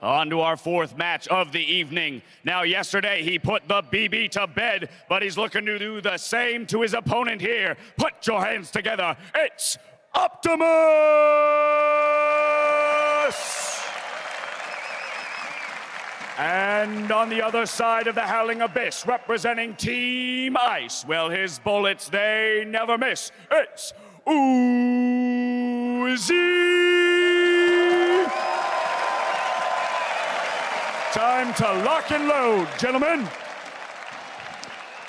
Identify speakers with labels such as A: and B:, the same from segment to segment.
A: On to our fourth match of the evening. Now, yesterday he put the BB to bed, but he's looking to do the same to his opponent here. Put your hands together. It's Optimus! And on the other side of the Howling Abyss, representing Team Ice, well, his bullets, they never miss. It's Uzi! Time to lock and load, gentlemen.
B: All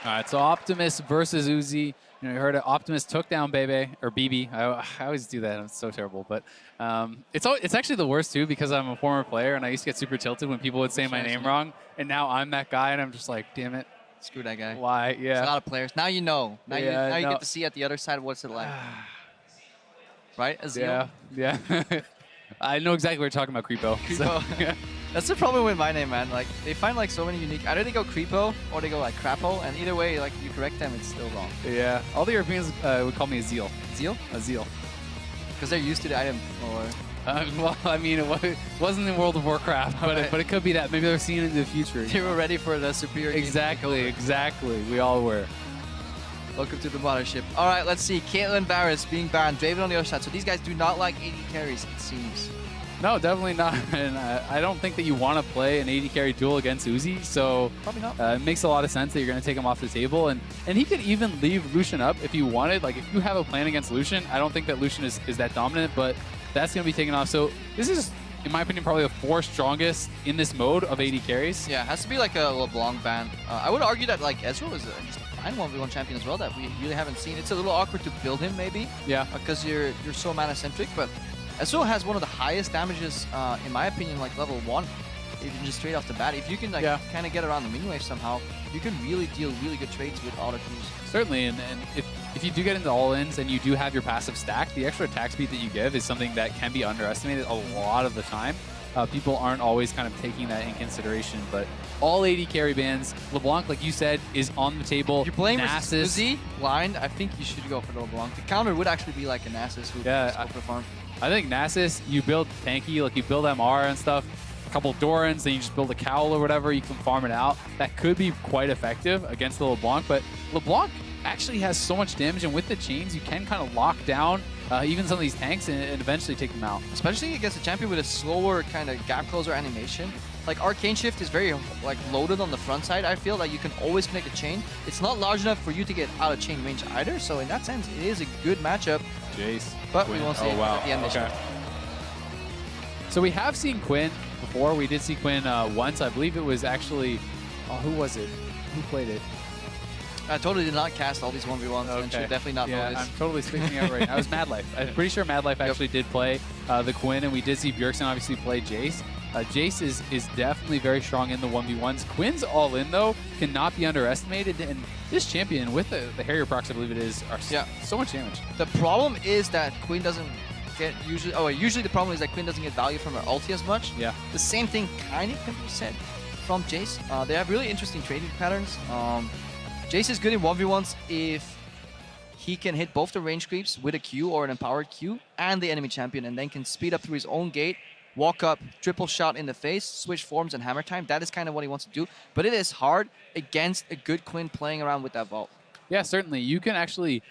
B: right, so Optimus versus Uzi. You know, you heard it. Optimus took down Bebe, or BB. I always do that. I'm so terrible. But it's actually the worst, too, because I'm a former player, and I used to get super tilted when people would say my name wrong. And now I'm that guy, and I'm just like, damn it.
C: Screw that guy.
B: Why? Yeah.
C: There's a lot of players. Now you know. Now you get to see at the other side what's it like. Right, Azael?
B: Yeah. I know exactly what you're talking about, Krepo.
C: Krepo.
B: So, yeah.
C: That's the problem with my name, man. Like, they find like so many unique. Either they go Krepo or they go like Krepo, and either way, like you correct them, it's still wrong.
B: Yeah. All the Europeans would call me Azael.
C: Azael?
B: Azael.
C: Because they're used to the item, or.
B: Well, I mean, it wasn't in World of Warcraft, but it could be that. Maybe they're seeing it in the future.
C: They were ready for the superior.
B: Exactly. We all were.
C: Welcome to the mothership. All right, let's see. Caitlyn Barris being banned. Draven on the other side. So these guys do not like AD carries, it seems.
B: No, definitely not. And I don't think that you want to play an AD carry duel against Uzi. So
C: probably not.
B: It makes a lot of sense that you're going to take him off the table. And he could even leave Lucian up if you wanted. Like, if you have a plan against Lucian, I don't think that Lucian is that dominant, but that's going to be taken off. So this is, in my opinion, probably the fourth strongest in this mode of AD carries.
C: Yeah, it has to be like a LeBlanc ban. I would argue that like Ezreal is just a fine 1v1 champion as well that we really haven't seen. It's a little awkward to build him maybe.
B: Yeah.
C: Because you're so mana-centric, but Azael has one of the highest damages, in my opinion, like level 1. Even just straight off the bat. If you can like kind of get around the mini wave somehow, you can really deal really good trades with auto queues.
B: Certainly, and if you do get into all-ins and you do have your passive stack, the extra attack speed that you give is something that can be underestimated a lot of the time. People aren't always kind of taking that in consideration, but all AD carry bans, LeBlanc, like you said, is on the table.
C: If you're playing
B: Nasus,
C: Uzi blind, I think you should go for the LeBlanc. The counter would actually be like a Nasus who perform.
B: I think Nasus, you build tanky, like you build MR and stuff, a couple Dorans, then you just build a Cowl or whatever, you can farm it out. That could be quite effective against the LeBlanc, but LeBlanc actually has so much damage, and with the chains, you can kind of lock down even some of these tanks and eventually take them out.
C: Especially against a champion with a slower kind of gap closer animation. Like, Arcane Shift is very like loaded on the front side. I feel like you can always connect a chain. It's not large enough for you to get out of chain range either, so in that sense, it is a good matchup.
B: Jayce.
C: But
B: Quinn.
C: we won't see it at the end of the show.
B: So we have seen Quinn before. We did see Quinn once. I believe it was actually, who was it? Who played it?
C: I totally did not cast all these 1v1s and should definitely not know this.
B: I'm totally spacing out right now. It was Mad Life. I'm pretty sure Mad Life actually did play the Quinn, and we did see Bjergsen obviously play Jayce. Jayce is definitely very strong in the 1v1s. Quinn's all in, though, cannot be underestimated. And this champion with the Harrier procs, I believe it is, are so much damage.
C: The problem is that Quinn doesn't get usually the problem is that Quinn doesn't get value from her ulti as much.
B: Yeah.
C: The same thing kind of can be said from Jayce. They have really interesting trading patterns. Jayce is good in 1v1s if he can hit both the range creeps with a Q or an empowered Q and the enemy champion, and then can speed up through his own gate, walk up, triple shot in the face, switch forms and hammer time. That is kind of what he wants to do. But it is hard against a good Quinn playing around with that vault.
B: Yeah, certainly. You can actually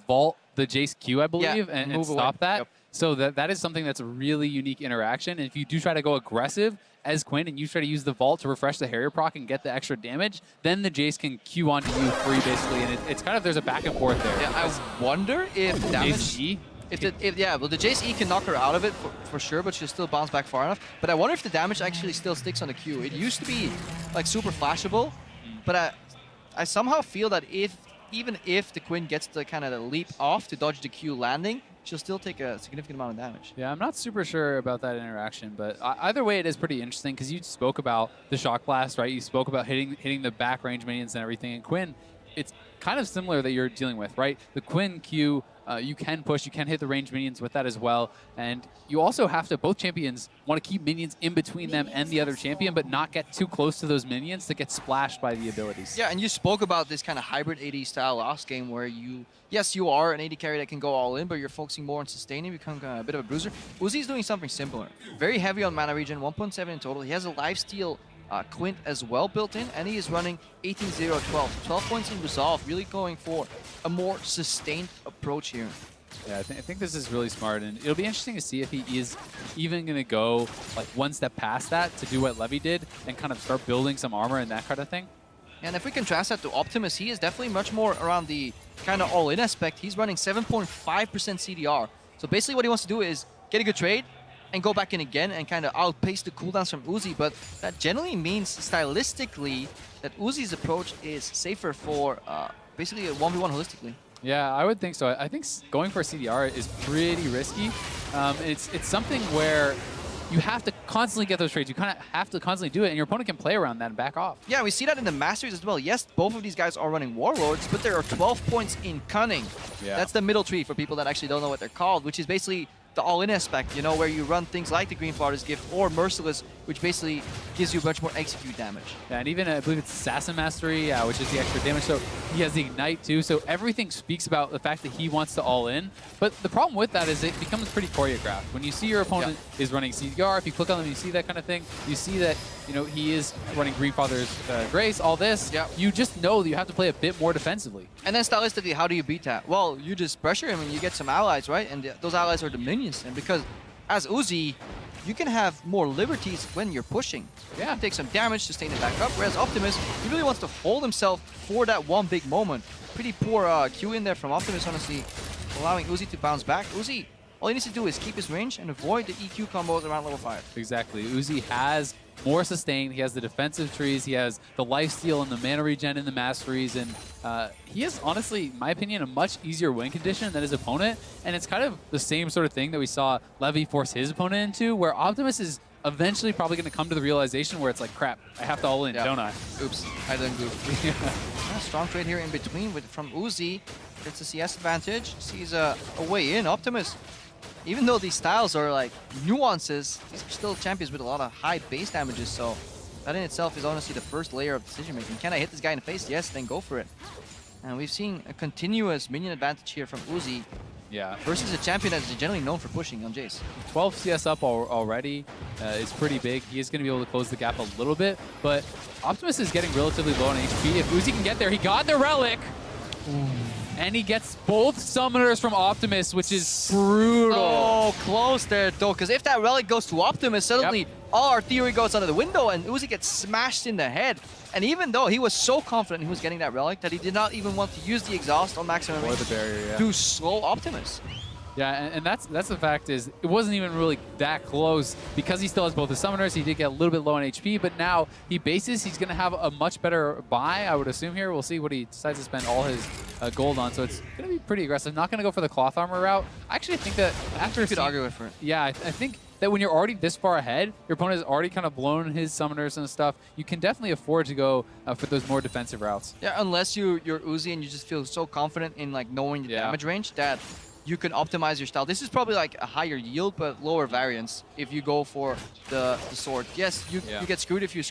B: vault the Jayce Q, I believe, and stop that.
C: Yep.
B: So that is something that's a really unique interaction. And if you do try to go aggressive as Quinn and you try to use the vault to refresh the Harrier proc and get the extra damage, then the Jayce can Q onto you free, basically. And it's kind of, there's a back and forth there.
C: Yeah, I wonder if damage...
B: Jayce E?
C: Well, the Jayce E can knock her out of it for sure, but she'll still bounce back far enough. But I wonder if the damage actually still sticks on the Q. It used to be like super flashable, but I somehow feel that even if the Quinn gets the kind of the leap off to dodge the Q landing, she'll still take a significant amount of damage.
B: Yeah, I'm not super sure about that interaction, but either way, it is pretty interesting because you spoke about the Shock Blast, right? You spoke about hitting the back range minions and everything, and Quinn, it's kind of similar that you're dealing with, right? The Quinn Q you can push, you can hit the range minions with that as well. And you also have to, both champions want to keep minions in between them and the other champion, but not get too close to those minions to get splashed by the abilities.
C: Yeah, and you spoke about this kind of hybrid AD style last game where yes, you are an AD carry that can go all in, but you're focusing more on sustaining, become a bit of a bruiser. Uzi's doing something similar. Very heavy on mana regen, 1.7 in total. He has a lifesteal Quinn as well built in, and he is running 18-0-12. 12 points in resolve, really going for a more sustained approach here.
B: Yeah, I think this is really smart, and it'll be interesting to see if he is even going to go like one step past that to do what Levy did and kind of start building some armor and that kind of thing.
C: And if we contrast that to Optimus, he is definitely much more around the kind of all-in aspect. He's running 7.5% CDR. So basically what he wants to do is get a good trade and go back in again and kind of outpace the cooldowns from Uzi. But that generally means stylistically that Uzi's approach is safer for basically a 1v1 holistically.
B: Yeah, I would think so. I think going for a CDR is pretty risky. It's something where you have to constantly get those trades. You kind of have to constantly do it, and your opponent can play around that and back off.
C: Yeah, we see that in the Masters as well. Yes, both of these guys are running Warlords, but there are 12 points in Cunning.
B: Yeah.
C: That's the middle tree for people that actually don't know what they're called, which is basically the all-in aspect, you know, where you run things like the Green Father's Gift or Merciless, which basically gives you much more execute damage.
B: Yeah, and even I believe it's Assassin Mastery, which is the extra damage. So he has the Ignite too. So everything speaks about the fact that he wants to all in. But the problem with that is it becomes pretty choreographed. When you see your opponent is running CDR, if you click on them, you see that kind of thing. You see that, you know, he is running Green Father's Grace, all this. You just know that you have to play a bit more defensively.
C: And then stylistically, how do you beat that? Well, you just pressure him and you get some allies, right? And those allies are the minions. And because as Uzi, you can have more liberties when you're pushing. You can take some damage, sustain it back up. Whereas Optimus, he really wants to hold himself for that one big moment. Pretty poor Q in there from Optimus, honestly, allowing Uzi to bounce back. Uzi, all he needs to do is keep his range and avoid the EQ combos around level 5.
B: Exactly. Uzi has more sustain. He has the defensive trees. He has the lifesteal and the mana regen in the masteries. And he is, honestly, in my opinion, a much easier win condition than his opponent. And it's kind of the same sort of thing that we saw Levy force his opponent into, where Optimus is eventually probably going to come to the realization where it's like, crap, I have to all in, don't I?
C: Oops, I didn't do. Strong trade here in between from Uzi. Gets the CS advantage. Sees a way in. Optimus, even though these styles are like nuances, these are still champions with a lot of high base damages, so that in itself is honestly the first layer of decision making. Can I hit this guy in the face? Yes, then go for it. And we've seen a continuous minion advantage here from Uzi.
B: Yeah.
C: Versus a champion that's generally known for pushing on Jayce.
B: 12 CS up already is pretty big. He is going to be able to close the gap a little bit, but Optimus is getting relatively low on HP. If Uzi can get there, he got the relic. Ooh. And he gets both summoners from Optimus, which is brutal.
C: Oh, close there, though, because if that relic goes to Optimus, suddenly all our theory goes out of the window, and Uzi gets smashed in the head. And even though he was so confident he was getting that relic that he did not even want to use the exhaust on maximum range
B: the barrier,
C: to slow Optimus.
B: Yeah, and that's the fact is it wasn't even really that close because he still has both the summoners. He did get a little bit low on HP, but now he bases. He's going to have a much better buy, I would assume here. We'll see what he decides to spend all his gold on. So it's going to be pretty aggressive. Not going to go for the cloth armor route. I actually think that after
C: you could argue with it.
B: Yeah, I think that when you're already this far ahead, your opponent has already kind of blown his summoners and stuff. You can definitely afford to go for those more defensive routes.
C: Yeah, unless you're Uzi and you just feel so confident in like knowing the damage range that you can optimize your style. This is probably like a higher yield but lower variance if you go for the sword. Yes, you get screwed if you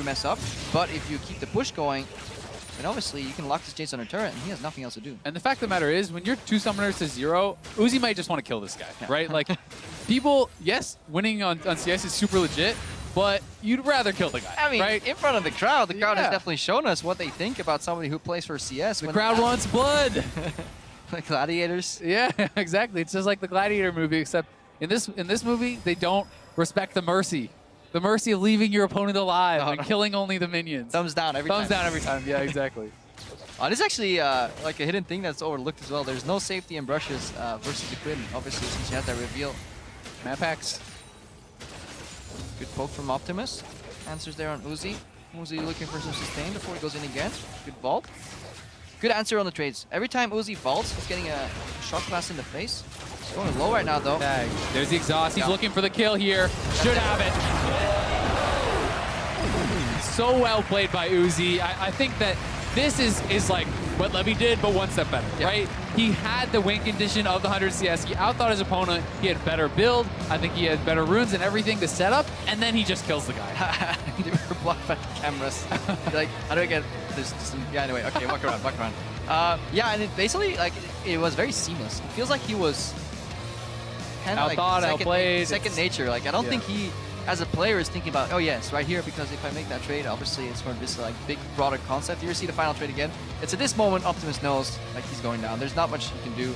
C: mess up, but if you keep the push going, then obviously you can lock this Jayce on a turret and he has nothing else to do.
B: And the fact of the matter is, when you're 2 summoners to 0, Uzi might just want to kill this guy, right? Like, people, yes, winning on CS is super legit, but you'd rather kill the guy,
C: I mean,
B: right?
C: in front of the crowd has definitely shown us what they think about somebody who plays for CS.
B: The crowd wants blood.
C: Like gladiators.
B: Yeah, exactly. It's just like the Gladiator movie, except in this movie, they don't respect the mercy. The mercy of leaving your opponent alive and killing only the minions.
C: Thumbs down every time.
B: Thumbs down every time, yeah, exactly.
C: This is actually like a hidden thing that's overlooked as well. There's no safety in brushes versus the Quinn, obviously, since you had that reveal.
B: Map hacks.
C: Good poke from Optimus. Answers there on Uzi. Uzi looking for some sustain before he goes in again. Good vault. Good answer on the trades. Every time Uzi vaults, he's getting a shot blast in the face. He's going low right now, though.
B: Tag. There's the exhaust. He's looking for the kill here. Should have it. So well played by Uzi. I think that this is like what Levy did, but one step better,
C: Yeah.
B: right? He had the win condition of the 100 CS. He outthought his opponent. He had better build. I think he had better runes and everything to set up, and then he just kills the guy.
C: You were blocked by the cameras. You're like, how do I get this? Yeah, anyway, okay, walk around, walk around. Yeah, and it basically, like, it was very seamless. It feels like he was kind of like
B: outplayed.
C: second nature. Like, I don't think he, as a player, is thinking about, oh yes, right here, because if I make that trade, obviously it's for this like big, broader concept. You see the final trade again. It's at this moment Optimus knows like he's going down. There's not much he can do.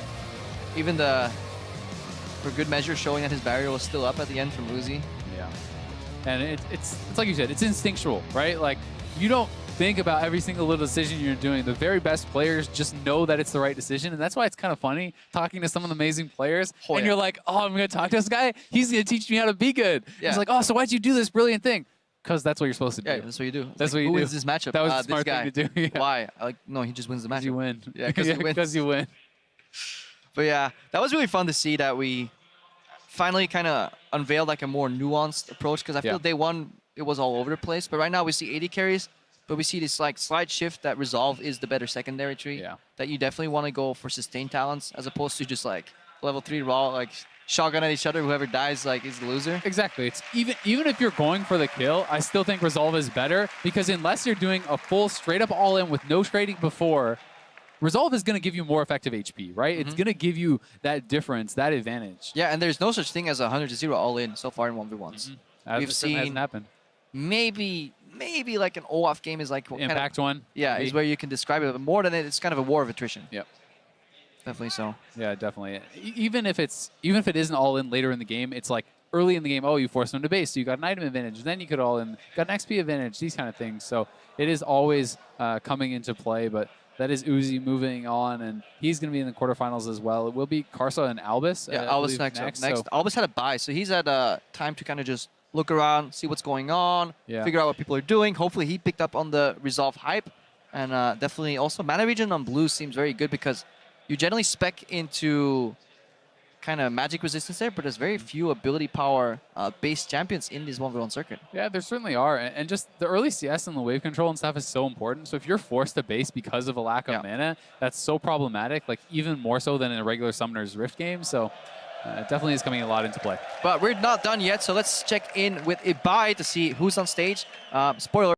C: Even for good measure, showing that his barrier was still up at the end from Uzi.
B: Yeah. And it's like you said, it's instinctual, right? Like, you don't think about every single little decision you're doing. The very best players just know that it's the right decision, and that's why it's kind of funny talking to some of the amazing players.
C: Oh,
B: and
C: yeah.
B: you're like, oh, I'm going to talk to this guy? He's going to teach me how to be good.
C: Yeah.
B: He's like, oh, so why'd you do this brilliant thing? Because that's what you're supposed to do.
C: Yeah, that's what you do. It's
B: That's
C: like,
B: what you
C: who
B: do.
C: wins this matchup?
B: That was the
C: this
B: smart
C: guy.
B: thing to do. Yeah.
C: Why? Like, no, he just wins the matchup.
B: You win.
C: Yeah, because he wins.
B: Because you win.
C: But yeah, that was really fun to see that we finally kind of unveiled like a more nuanced approach, because I feel day one it was all over the place, but right now we see 80 carries, but we see this like slight shift that Resolve is the better secondary tree.
B: Yeah.
C: That you definitely want to go for sustained talents as opposed to just like level 3 raw, like shotgun at each other. Whoever dies like is the loser.
B: Exactly. It's even if you're going for the kill, I still think Resolve is better, because unless you're doing a full straight up all in with no trading before, Resolve is going to give you more effective HP, right? It's going to give you that difference, that advantage.
C: Yeah, and there's no such thing as a 100-0 all in so far in 1v1s. We've seen
B: hasn't happened.
C: maybe like an OAF game is like
B: Impact one.
C: Yeah,
B: maybe.
C: is where you can describe it. But more than it, it's kind of a war of attrition.
B: Yep.
C: Definitely so.
B: Yeah, definitely. Even if it isn't all in later in the game, it's like early in the game. Oh, you forced them to base, so you got an item advantage. Then you could all in, got an XP advantage. These kind of things. So it is always coming into play. But that is Uzi moving on, and he's going to be in the quarterfinals as well. It will be Karsa and Albus.
C: Yeah, Albus next. So. Albus had a bye, so he's had time to kind of just look around, see what's going on, figure out what people are doing. Hopefully he picked up on the Resolve hype. And definitely also mana region on blue seems very good, because you generally spec into kind of magic resistance there, but there's very few ability power based champions in this 1v1 circuit.
B: Yeah, there certainly are. And just the early CS and the wave control and stuff is so important. So if you're forced to base because of a lack of mana, that's so problematic, like even more so than in a regular Summoner's Rift game. So it definitely is coming a lot into play.
C: But we're not done yet, so let's check in with Ibai to see who's on stage. Spoiler.